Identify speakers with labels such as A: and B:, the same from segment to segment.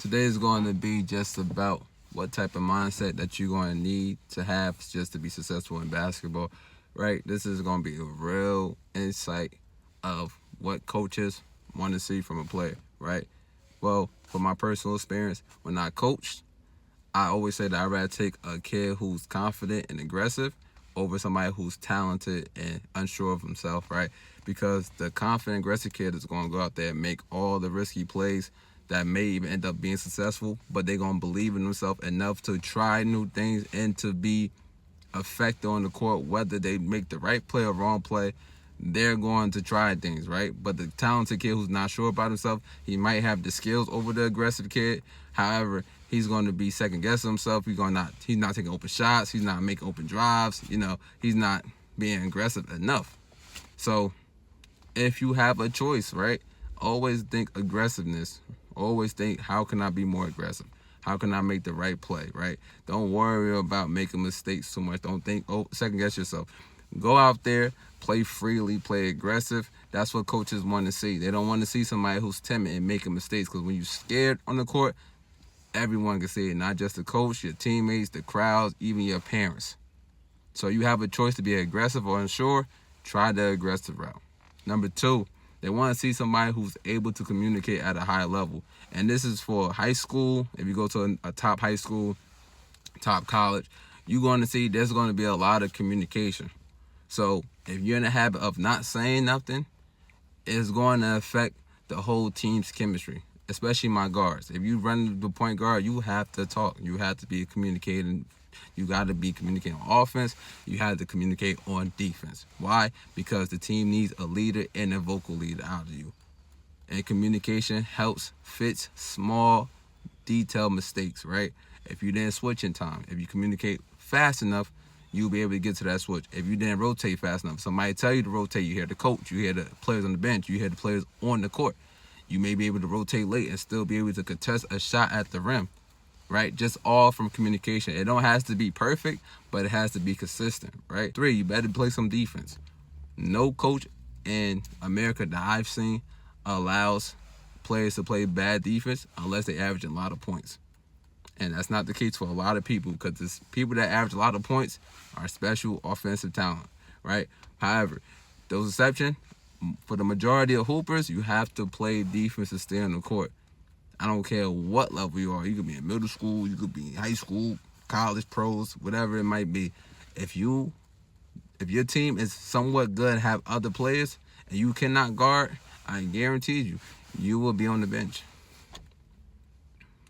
A: Today is going to be just about what type of mindset that you're going to need to have just to be successful in basketball, right? This is going to be a real insight of what coaches want to see from a player, right? Well, from my personal experience, when I coached, I always say that I'd rather take a kid who's confident and aggressive over somebody who's talented and unsure of himself, right? Because the confident, aggressive kid is going to go out there and make all the risky plays that may even end up being successful, but they're going to believe in themselves enough to try new things and to be effective on the court, whether they make the right play or wrong play. They're going to try things, right? But the talented kid who's not sure about himself, he might have the skills over the aggressive kid. However, he's going to be second guessing himself. He's not taking open shots. He's not making open drives. He's not being aggressive enough. So if you have a choice, right, always think aggressiveness. Always think, how can I be more aggressive? How can I make the right play, right? Don't worry about making mistakes too much. Don't think, second guess yourself. Go out there, play freely, play aggressive. That's what coaches want to see. They don't want to see somebody who's timid and making mistakes, because when you're scared on the court, everyone can see it, not just the coach, your teammates, the crowds, even your parents. So you have a choice to be aggressive or unsure. Try the aggressive route. Number two, they want to see somebody who's able to communicate at a high level. And this is for high school. If you go to a top high school, top college, you're going to see there's going to be a lot of communication. So if you're in the habit of not saying nothing, it's going to affect the whole team's chemistry, especially my guards. If you run the point guard, you have to talk. You have to be communicating. You got to be communicating on offense. You have to communicate on defense. Why? Because the team needs a leader and a vocal leader out of you. And communication helps fix small, detailed mistakes, right? If you didn't switch in time, if you communicate fast enough, you'll be able to get to that switch. If you didn't rotate fast enough, somebody tell you to rotate, you hear the coach, you hear the players on the bench, you hear the players on the court. You may be able to rotate late and still be able to contest a shot at the rim, right? Just all from communication. It don't have to be perfect, but it has to be consistent, right? 3, you better play some defense. No coach in America that I've seen allows players to play bad defense unless they average a lot of points. And that's not the case for a lot of people, because people that average a lot of points are special offensive talent, right? However, those exceptions, for the majority of hoopers, you have to play defense to stay on the court. I don't care what level you are. You could be in middle school, you could be in high school, college, pros, whatever it might be. If your team is somewhat good, have other players, and you cannot guard, I guarantee you will be on the bench.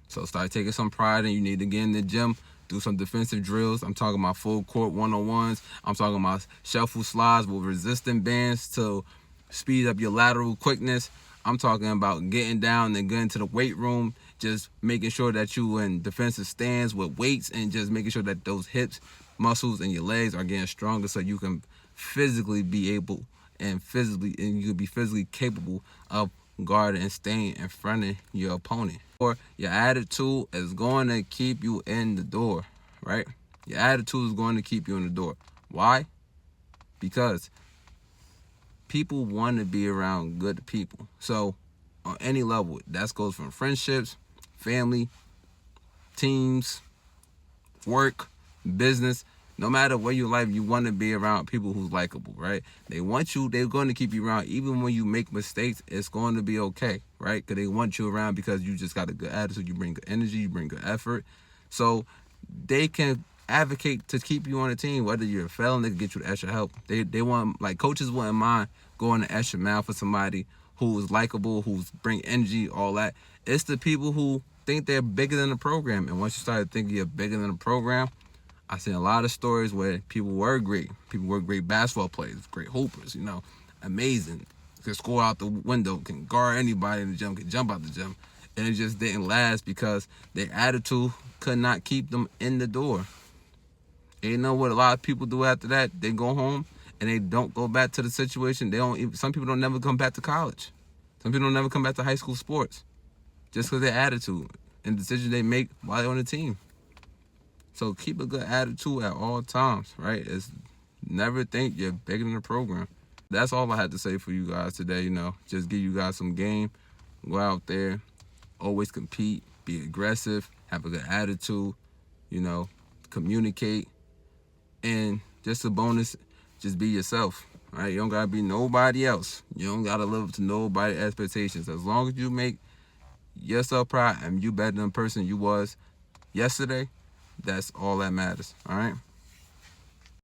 A: So start taking some pride, and you need to get in the gym, do some defensive drills. I'm talking about full court one-on-ones. I'm talking about shuffle slides with resistant bands to speed up your lateral quickness. I'm talking about getting down and getting to the weight room, just making sure that you in defensive stands with weights, and just making sure that those hips, muscles, and your legs are getting stronger, so you can physically be able and you can be physically capable of guarding and staying in front of your opponent. Or your attitude is going to keep you in the door, right? Your attitude is going to keep you in the door. Why? Because people want to be around good people. So on any level, that goes from friendships, family, teams, work, business. No matter where you live, you want to be around people who's likable, right? They're going to keep you around. Even when you make mistakes, it's going to be okay, right? Because they want you around because you just got a good attitude. You bring good energy, you bring good effort. So they can advocate to keep you on the team. Whether you're a felon, they can get you the extra help. They want, like, coaches wouldn't mind going the extra mile for somebody who's likable, who's bring energy, all that. It's the people who think they're bigger than the program. And once you start thinking you're bigger than the program, I've seen a lot of stories where people were great. People were great basketball players, great hoopers, amazing. Can score out the window, can guard anybody in the gym, can jump out the gym. And it just didn't last because their attitude could not keep them in the door. And you know what a lot of people do after that? They go home and they don't go back to the situation. Some people don't never come back to college. Some people don't never come back to high school sports just because their attitude and decisions they make while they're on the team. So keep a good attitude at all times, right? Never think you're bigger than the program. That's all I had to say for you guys today, just give you guys some game. Go out there, always compete, be aggressive, have a good attitude, communicate, and just a bonus, just be yourself. Right? You don't gotta be nobody else. You don't gotta live up to nobody's expectations. As long as you make yourself proud and you better than the person you was yesterday, that's all that matters. All right.